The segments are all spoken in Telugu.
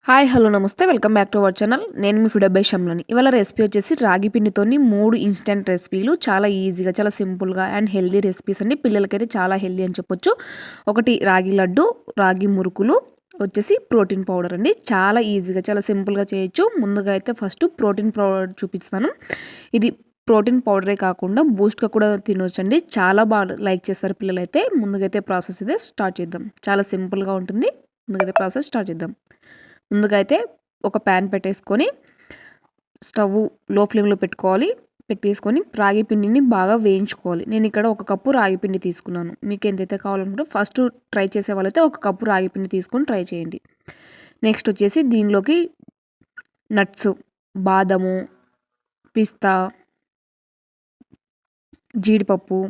హాయ్ హలో నమస్తే welcome back to our channel. నేను మీ ఫుడ్ బై షమ్లని. ఇవాళ రెసిపీ వచ్చేసి రాగి పిండితోని 3 ఇన్స్టెంట్ రెసిపీలు చాలా ఈజీగా చాలా సింపుల్గా అండ్ హెల్దీ రెసిపీస్ అండి. పిల్లలకైతే చాలా హెల్దీ అని చెప్పొచ్చు. ఒకటి రాగి లడ్డు, రాగి మురుకులు వచ్చేసి ప్రోటీన్ పౌడర్ అండి. చాలా ఈజీగా చాలా సింపుల్గా చేయొచ్చు. ముందుగా అయితే ఫస్ట్ ప్రోటీన్ పౌడర్ చూపిస్తాను. ఇది ప్రోటీన్ పౌడరే కాకుండా బూస్ట్గా కూడా తినొచ్చండి. చాలా బాగా లైక్ చేస్తారు పిల్లలైతే. ముందుగైతే ప్రాసెస్ అయితే స్టార్ట్ చేద్దాం. చాలా సింపుల్గా ఉంటుంది. ముందుగైతే ప్రాసెస్ స్టార్ట్ చేద్దాం. ముందుగా అయితే ఒక ప్యాన్ పెట్టేసుకొని స్టవ్ లో ఫ్లేమ్లో పెట్టుకోవాలి. పెట్టేసుకొని రాగి పిండిని బాగా వేయించుకోవాలి. నేను ఇక్కడ ఒక కప్పు రాగి పిండి తీసుకున్నాను. మీకు ఎంతైతే కావాలనుకుంటే ఫస్ట్ ట్రై చేసే వాళ్ళైతే ఒక కప్పు రాగి పిండి తీసుకొని ట్రై చేయండి. నెక్స్ట్ వచ్చేసి దీనిలోకి నట్స్, బాదము, పిస్తా, జీడిపప్పు,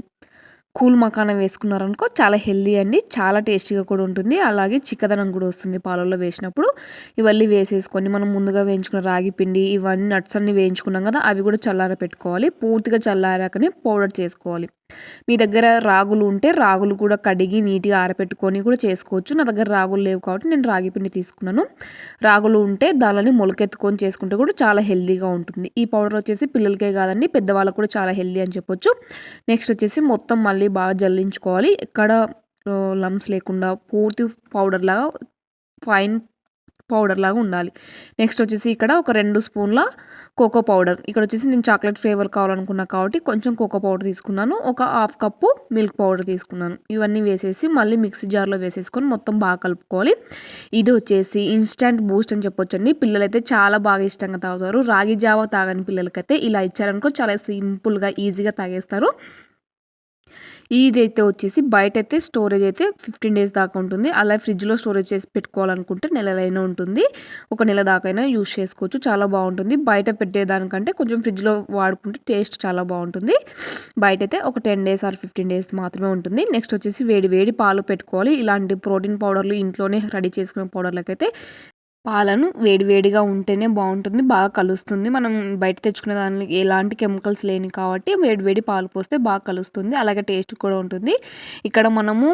కూల్ మకానా వేసుకున్నారనుకో చాలా హెల్దీ అండి. చాలా టేస్టీగా కూడా ఉంటుంది. అలాగే చిక్కదనం కూడా వస్తుంది పాలల్లో వేసినప్పుడు. ఇవన్నీ వేసేసుకొని మనం ముందుగా వేయించుకున్న రాగి పిండి ఇవన్నీ నట్స్ అన్నీ వేయించుకున్నాం కదా, అవి కూడా చల్లార పెట్టుకోవాలి. పూర్తిగా చల్లారాకనే పౌడర్ చేసుకోవాలి. మీ దగ్గర రాగులు ఉంటే రాగులు కూడా కడిగి నీట్గా ఆరబెట్టుకొని కూడా చేసుకోవచ్చు. నా దగ్గర రాగులు లేవు కాబట్టి నేను రాగి పిండి తీసుకున్నాను. రాగులు ఉంటే దానిని మొలకెత్తుకొని చేసుకుంటే కూడా చాలా హెల్దీగా ఉంటుంది. ఈ పౌడర్ వచ్చేసి పిల్లలకే కాదండి, పెద్దవాళ్ళకు కూడా చాలా హెల్దీ అని చెప్పొచ్చు. నెక్స్ట్ వచ్చేసి మొత్తం మళ్ళీ బాగా జల్లించుకోవాలి. ఎక్కడ లమ్స్ లేకుండా పూర్తి పౌడర్ లాగా ఫైన్ పౌడర్ లాగా ఉండాలి. నెక్స్ట్ వచ్చేసి ఇక్కడ ఒక 2 స్పూన్ల కోకో పౌడర్. ఇక్కడ వచ్చేసి నేను చాక్లెట్ ఫ్లేవర్ కావాలనుకున్నా కాబట్టి కొంచెం కోకో పౌడర్ తీసుకున్నాను. ఒక హాఫ్ కప్పు మిల్క్ పౌడర్ తీసుకున్నాను. ఇవన్నీ వేసేసి మళ్ళీ మిక్సీ జార్లో వేసేసుకొని మొత్తం బాగా కలుపుకోవాలి. ఇది వచ్చేసి ఇన్స్టంట్ బూస్ట్ అని చెప్పొచ్చండి. పిల్లలైతే చాలా బాగా ఇష్టంగా తాగుతారు. రాగి జావా తాగని పిల్లలకైతే ఇలా ఇచ్చారనుకో చాలా సింపుల్గా ఈజీగా తాగేస్తారు. ఇదైతే వచ్చేసి బయటైతే స్టోరేజ్ అయితే 15 డేస్ దాకా ఉంటుంది. అలా ఫ్రిడ్జ్లో స్టోరేజ్ చేసి పెట్టుకోవాలనుకుంటే నెలలైనా ఉంటుంది. ఒక నెల దాకైనా యూజ్ చేసుకోవచ్చు. చాలా బాగుంటుంది. బయట పెట్టేదానికంటే కొంచెం ఫ్రిడ్జ్లో వాడుకుంటే టేస్ట్ చాలా బాగుంటుంది. బయటైతే ఒక 10 డేస్ ఆర్ 15 డేస్ మాత్రమే ఉంటుంది. నెక్స్ట్ వచ్చేసి వేడి వేడి పాలు పెట్టుకోవాలి. ఇలాంటి ప్రోటీన్ పౌడర్లు ఇంట్లోనే రెడీ చేసుకునే పౌడర్లకైతే పాలను వేడివేడిగా ఉంటేనే బాగుంటుంది. బాగా కలుస్తుంది. మనం బయట తెచ్చుకునే దానికి ఎలాంటి కెమికల్స్ లేని కాబట్టి వేడివేడి పాలు పోస్తే బాగా కలుస్తుంది. అలాగే టేస్ట్ కూడా ఉంటుంది. ఇక్కడ మనము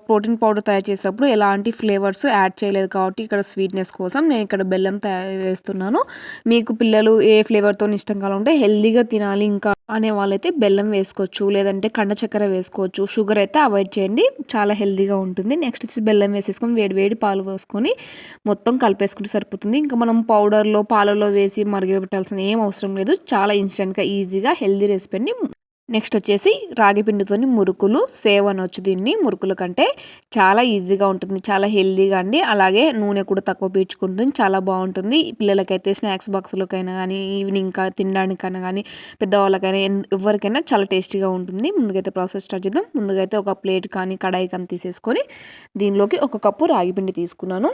ప్రోటీన్ పౌడర్ తయారు చేసేటప్పుడు ఎలాంటి ఫ్లేవర్స్ యాడ్ చేయలేదు కాబట్టి ఇక్కడ స్వీట్నెస్ కోసం నేను ఇక్కడ బెల్లం వేస్తున్నాను. మీకు పిల్లలు ఏ ఫ్లేవర్తో ఇష్టం కావాలంటే హెల్దీగా తినాలి ఇంకా అనే వాళ్ళైతే బెల్లం వేసుకోవచ్చు, లేదంటే కండ చక్కెర వేసుకోవచ్చు. షుగర్ అయితే అవాయిడ్ చేయండి. చాలా హెల్దీగా ఉంటుంది. నెక్స్ట్ వచ్చి బెల్లం వేసేసుకొని వేడి పాలు పోసుకొని మొత్తం కలిపేసుకుంటే సరిపోతుంది. ఇంకా మనం పౌడర్లో పాలలో వేసి మరగబెట్టాల్సిన ఏం అవసరం లేదు. చాలా ఇన్స్టెంట్గా ఈజీగా హెల్దీ రెసిపీ అండి. నెక్స్ట్ వచ్చేసి రాగి పిండితోని మురుకులు, సేవ్ అనొచ్చు దీన్ని. మురుకుల కంటే చాలా ఈజీగా ఉంటుంది. చాలా హెల్దీగా అండి. అలాగే నూనె కూడా తక్కువ పీల్చుకుంటుంది. చాలా బాగుంటుంది. పిల్లలకైతే స్నాక్స్ బాక్స్లోకైనా కానీ ఈవినింగ్ తినడానికైనా కానీ పెద్దవాళ్ళకైనా ఎవరికైనా చాలా టేస్టీగా ఉంటుంది. ముందుకైతే ప్రాసెస్ స్టార్ట్ చేద్దాం. ముందుగా అయితే ఒక ప్లేట్ కానీ కడాయి కానీ తీసేసుకొని దీనిలోకి ఒక కప్పు రాగి పిండి తీసుకున్నాను.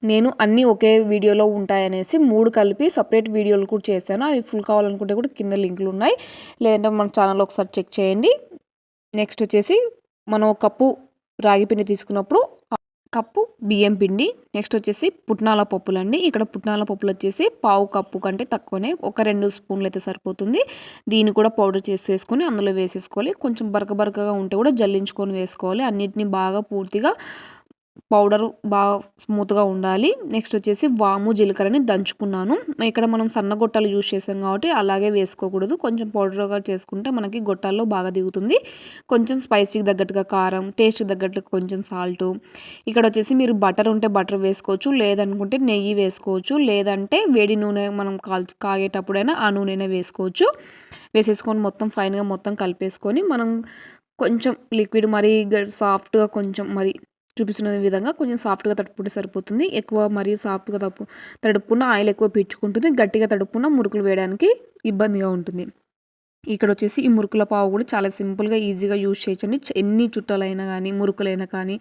నేను అన్నీ ఒకే వీడియోలో ఉంటాయనేసి 3 కలిపి సపరేట్ వీడియోలు కూడా చేశాను. అవి ఫుల్ కావాలనుకుంటే కూడా కింద లింకులు ఉన్నాయి. లేదంటే మన ఛానల్లో ఒకసారి చెక్ చేయండి. నెక్స్ట్ వచ్చేసి మనం ఒక కప్పు రాగి పిండి తీసుకున్నప్పుడు కప్పు బియ్యం పిండి. నెక్స్ట్ వచ్చేసి పుట్నాల పప్పులండి. ఇక్కడ పుట్నాల పప్పులు వచ్చేసి పావు కప్పు కంటే తక్కువనే, ఒక 2 స్పూన్లు అయితే సరిపోతుంది. దీన్ని కూడా పౌడర్ చేసేసుకొని అందులో వేసేసుకోవాలి. కొంచెం బరకగా ఉంటే కూడా జల్లించుకొని వేసుకోవాలి. అన్నిటిని బాగా పూర్తిగా పౌడరు బాగా స్మూత్గా ఉండాలి. నెక్స్ట్ వచ్చేసి వాము, జీలకర్రని దంచుకున్నాను. ఇక్కడ మనం సన్న గొట్టాలు యూజ్ చేసాం కాబట్టి అలాగే వేసుకోకూడదు. కొంచెం పౌడర్గా చేసుకుంటే మనకి గొట్టాల్లో బాగా దిగుతుంది. కొంచెం స్పైసీకి తగ్గట్టుగా కారం, టేస్ట్కి తగ్గట్టుగా కొంచెం సాల్టు. ఇక్కడ వచ్చేసి మీరు బటర్ ఉంటే బటర్ వేసుకోవచ్చు, లేదనుకుంటే నెయ్యి వేసుకోవచ్చు, లేదంటే వేడి నూనె మనం కాగేటప్పుడైనా ఆ నూనెనే వేసుకోవచ్చు. వేసేసుకొని మొత్తం ఫైన్గా మొత్తం కలిపేసుకొని మనం కొంచెం లిక్విడ్ మరీ సాఫ్ట్గా కొంచెం మరి చూపిస్తున్న విధంగా కొంచెం సాఫ్ట్గా తడుపుకుంటే సరిపోతుంది. ఎక్కువ మరీ సాఫ్ట్గా తడుపుకున్న ఆయిల్ ఎక్కువ పీల్చుకుంటుంది. గట్టిగా తడుపుకున్న మురుకులు వేయడానికి ఇబ్బందిగా ఉంటుంది. ఇక్కడ వచ్చేసి ఈ మురుకుల పావు కూడా చాలా సింపుల్గా ఈజీగా యూజ్ చేయొచ్చండి. ఎన్ని చుట్టాలైనా కానీ మురుకులైనా కానీ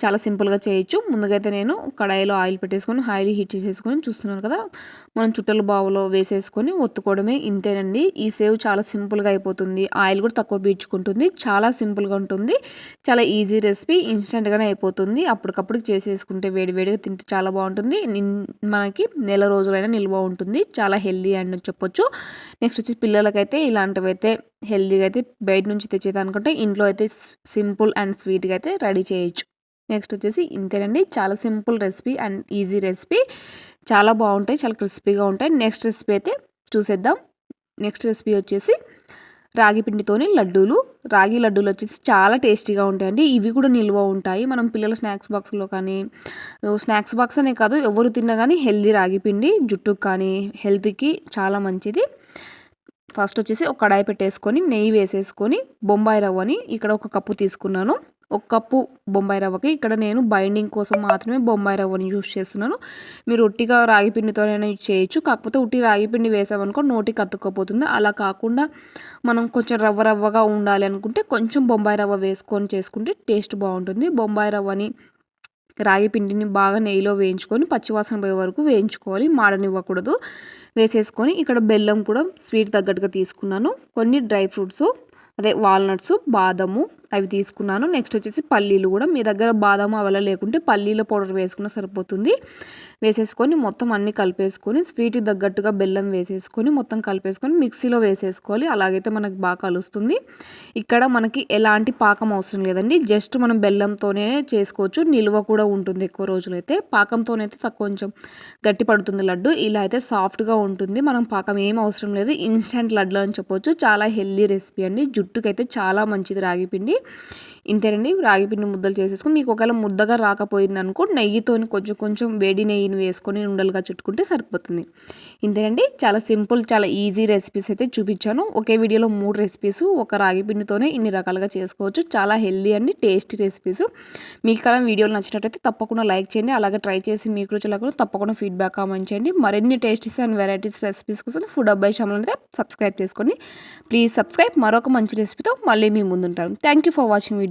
చాలా సింపుల్గా చేయొచ్చు. ముందుగా అయితే నేను కడాయిలో ఆయిల్ పెట్టేసుకొని ఆయిల్ హీట్ చేసేసుకొని చూస్తున్నాను కదా, మనం చుట్టల బావులో వేసేసుకొని ఒత్తుకోవడమే. ఇంతేనండి. ఈ సేవ్ చాలా సింపుల్గా అయిపోతుంది. ఆయిల్ కూడా తక్కువ పీల్చుకుంటుంది. చాలా సింపుల్గా ఉంటుంది. చాలా ఈజీ రెసిపీ. ఇన్స్టెంట్గానే అయిపోతుంది. అప్పటికప్పుడు చేసేసుకుంటే వేడివేడిగా తింటే చాలా బాగుంటుంది. మనకి నెల రోజులైనా నిల్వ ఉంటుంది. చాలా హెల్దీ అని చెప్పొచ్చు. నెక్స్ట్ వచ్చి పిల్లలకైతే ఇలాంటివైతే హెల్దీగా అయితే బయట నుంచి తెచ్చేదానికంటే ఇంట్లో అయితే సింపుల్ అండ్ స్వీట్గా అయితే రెడీ చేయొచ్చు. నెక్స్ట్ వచ్చేసి ఇంతేనండి. చాలా simple recipe and easy recipe. చాలా బాగుంటాయి, చాలా క్రిస్పీగా ఉంటాయి. నెక్స్ట్ రెసిపీ అయితే చూసేద్దాం. నెక్స్ట్ రెసిపీ వచ్చేసి రాగి పిండితోని లడ్డూలు. రాగి లడ్డూలు వచ్చేసి చాలా టేస్టీగా ఉంటాయండి. ఇవి కూడా నిల్వ ఉంటాయి. మనం పిల్లల స్నాక్స్ బాక్స్లో కానీ, స్నాక్స్ బాక్స్ అనే కాదు, ఎవరు తిన్నా కానీ హెల్దీ రాగి పిండి జుట్టుకు కానీ హెల్త్కి చాలా మంచిది. ఫస్ట్ వచ్చేసి ఒక కడాయి పెట్టేసుకొని నెయ్యి వేసేసుకొని బొంబాయి రవ్వని ఇక్కడ ఒక కప్పు తీసుకున్నాను. ఒక కప్పు బొంబాయి రవ్వకి ఇక్కడ నేను బైండింగ్ కోసం మాత్రమే బొంబాయి రవ్వని యూస్ చేస్తున్నాను. మీరు ఉట్టిగా రాగి పిండితోనైనా చేయొచ్చు. కాకపోతే ఉట్టి రాగి పిండి వేసామనుకో నోటికి అతుక్కపోతుంది. అలా కాకుండా మనం కొంచెం రవ్వ రవ్వగా ఉండాలి అనుకుంటే కొంచెం బొంబాయి రవ్వ వేసుకొని చేసుకుంటే టేస్ట్ బాగుంటుంది. బొంబాయి రవ్వని రాగి పిండిని బాగా నెయ్యిలో వేయించుకొని పచ్చివాసన పోయే వరకు వేయించుకోవాలి, మాడనివ్వకూడదు. వేసేసుకొని ఇక్కడ బెల్లం కూడా స్వీట్ తగ్గట్టుగా తీసుకున్నాను. కొన్ని డ్రై ఫ్రూట్స్ అదే వాల్నట్స్, బాదము అవి తీసుకున్నాను. నెక్స్ట్ వచ్చేసి పల్లీలు కూడా, మీ దగ్గర బాదము అవలా లేకుంటే పల్లీల పౌడర్ వేసుకున్నా సరిపోతుంది. వేసేసుకొని మొత్తం అన్నీ కలిపేసుకొని స్వీట్కి తగ్గట్టుగా బెల్లం వేసేసుకొని మొత్తం కలిపేసుకొని మిక్సీలో వేసేసుకోవాలి. అలాగైతే మనకి బాగా కలుస్తుంది. ఇక్కడ మనకి ఎలాంటి పాకం అవసరం లేదండి. జస్ట్ మనం బెల్లంతోనే చేసుకోవచ్చు. నిల్వ కూడా ఉంటుంది ఎక్కువ రోజులైతే. పాకంతోనైతే కొంచెం గట్టి పడుతుంది లడ్డు. ఇలా అయితే సాఫ్ట్గా ఉంటుంది. మనం పాకం ఏం అవసరం లేదు. ఇన్స్టెంట్ లడ్డు అని చెప్పొచ్చు. చాలా హెల్దీ రెసిపీ అండి. జుట్టుకైతే చాలా మంచిది రాగి పిండి. ఇంతేనండి. రాగి పిండి ముద్దలు చేసేసుకొని మీకు ఒకవేళ ముద్దగా రాకపోయింది అనుకో నెయ్యితోని కొంచెం కొంచెం వేడి నెయ్యిని వేసుకొని ఉండలుగా చుట్టుకుంటే సరిపోతుంది. ఇంతేనండి. చాలా సింపుల్, చాలా ఈజీ రెసిపీస్ అయితే చూపించాను. ఒకే వీడియోలో 3 రెసిపీస్ ఒక రాగి పిండితోనే ఇన్ని రకాలుగా చేసుకోవచ్చు. చాలా హెల్దీ అండి, టేస్టీ రెసిపీస్. మీకు కనుక వీడియోలు నచ్చినట్టయితే తప్పకుండా లైక్ చేయండి. అలాగే ట్రై చేసి మీకు రుచులకు తప్పకుండా ఫీడ్బ్యాక్ కామెంట్ చేయండి. మరిన్ని టేస్టీస్ అండ్ వెరైటీస్ రెసిపీస్ కోసం ఫుడ్ అబ్బాయి ఛానల్ అయితే సబ్స్క్రైబ్ చేసుకోండి. Please subscribe. మరొక మంచి రెసిపీతో మళ్ళీ మీ ముందుంటాను. Thank you for watching video.